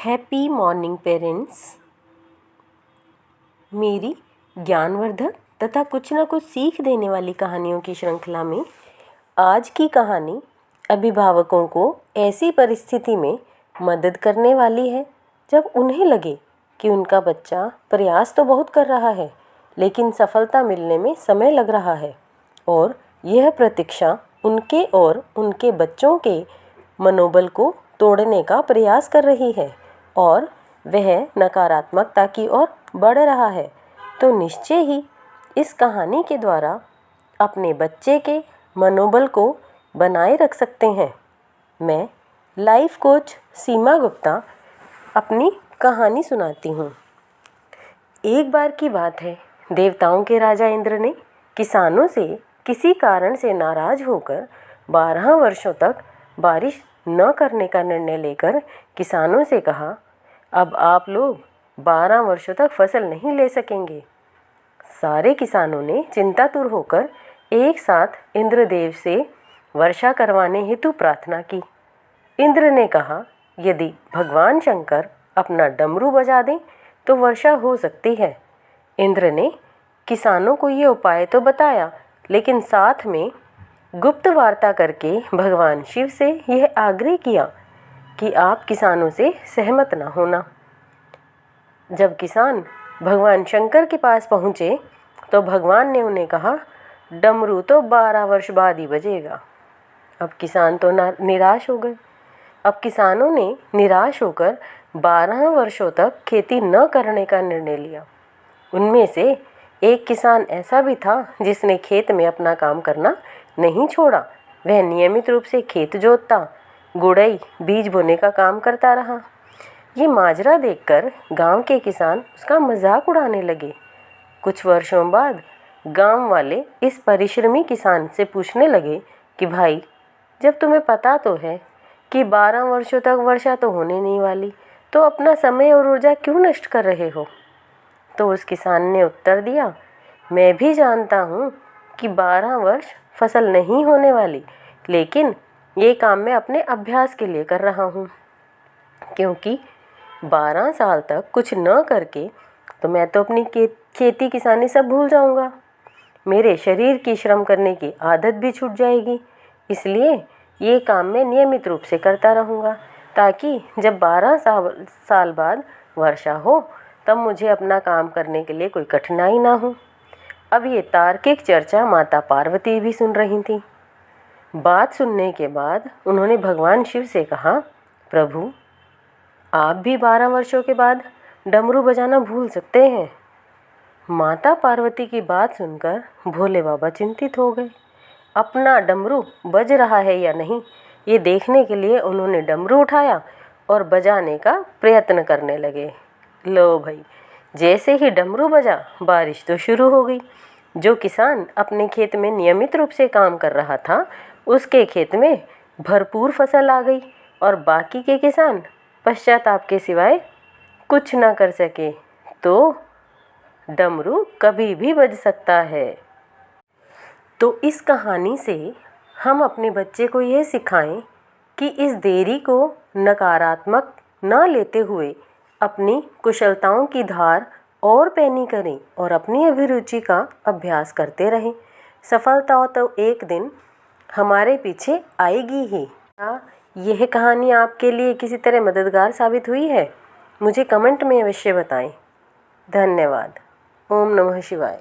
Happy morning parents. मेरी ज्ञानवर्धक तथा कुछ न कुछ सीख देने वाली कहानियों की श्रृंखला में आज की कहानी अभिभावकों को ऐसी परिस्थिति में मदद करने वाली है जब उन्हें लगे कि उनका बच्चा प्रयास तो बहुत कर रहा है लेकिन सफलता मिलने में समय लग रहा है और यह प्रतीक्षा उनके और उनके बच्चों के मनोबल को तोड़ने का प्रयास कर रही है और वह नकारात्मकता की ओर बढ़ रहा है, तो निश्चय ही इस कहानी के द्वारा अपने बच्चे के मनोबल को बनाए रख सकते हैं। मैं लाइफ कोच सीमा गुप्ता अपनी कहानी सुनाती हूँ। एक बार की बात है, देवताओं के राजा इंद्र ने किसानों से किसी कारण से नाराज होकर 12 वर्षों तक बारिश न करने का निर्णय लेकर किसानों से कहा, अब आप लोग 12 वर्षों तक फसल नहीं ले सकेंगे। सारे किसानों ने चिंतातुर होकर एक साथ इंद्रदेव से वर्षा करवाने हेतु प्रार्थना की। इंद्र ने कहा, यदि भगवान शंकर अपना डमरू बजा दें तो वर्षा हो सकती है। इंद्र ने किसानों को ये उपाय तो बताया, लेकिन साथ में गुप्त वार्ता करके भगवान शिव से यह आग्रह किया कि आप किसानों से सहमत न होना। जब किसान भगवान शंकर के पास पहुँचे तो भगवान ने उन्हें कहा, डमरू तो 12 वर्ष बाद ही बजेगा। अब किसान तो निराश हो गए। अब किसानों ने निराश होकर 12 वर्षों तक खेती न करने का निर्णय लिया। उनमें से एक किसान ऐसा भी था जिसने खेत में अपना काम करना नहीं छोड़ा। वह नियमित रूप से खेत जोतता, गुड़ाई, बीज बोने का काम करता रहा। ये माजरा देखकर गांव के किसान उसका मजाक उड़ाने लगे। कुछ वर्षों बाद गांव वाले इस परिश्रमी किसान से पूछने लगे कि भाई, जब तुम्हें पता तो है कि 12 वर्षों तक वर्षा तो होने नहीं वाली, तो अपना समय और ऊर्जा क्यों नष्ट कर रहे हो? तो उस किसान ने उत्तर दिया, मैं भी जानता हूँ कि 12 वर्ष फसल नहीं होने वाली, लेकिन ये काम मैं अपने अभ्यास के लिए कर रहा हूँ, क्योंकि 12 साल तक कुछ न करके तो मैं तो अपनी खेती किसानी सब भूल जाऊँगा। मेरे शरीर की श्रम करने की आदत भी छूट जाएगी। इसलिए ये काम मैं नियमित रूप से करता रहूँगा, ताकि जब 12 साल बाद वर्षा हो तब मुझे अपना काम करने के लिए कोई कठिनाई ना हो। अब ये तार्किक चर्चा माता पार्वती भी सुन रही थी। बात सुनने के बाद उन्होंने भगवान शिव से कहा, प्रभु, आप भी 12 वर्षों के बाद डमरू बजाना भूल सकते हैं। माता पार्वती की बात सुनकर भोले बाबा चिंतित हो गए। अपना डमरू बज रहा है या नहीं, ये देखने के लिए उन्होंने डमरू उठाया और बजाने का प्रयत्न करने लगे। लो भाई, जैसे ही डमरू बजा, बारिश तो शुरू हो गई। जो किसान अपने खेत में नियमित रूप से काम कर रहा था, उसके खेत में भरपूर फसल आ गई और बाकी के किसान पश्चाताप के सिवाय कुछ ना कर सके। तो डमरू कभी भी बज सकता है। तो इस कहानी से हम अपने बच्चे को यह सिखाएं कि इस देरी को नकारात्मक न लेते हुए अपनी कुशलताओं की धार और पैनी करें और अपनी अभिरुचि का अभ्यास करते रहें। सफलता तो एक दिन हमारे पीछे आएगी ही। क्या यह कहानी आपके लिए किसी तरह मददगार साबित हुई है? मुझे कमेंट में अवश्य बताएं। धन्यवाद। ओम नमः शिवाय।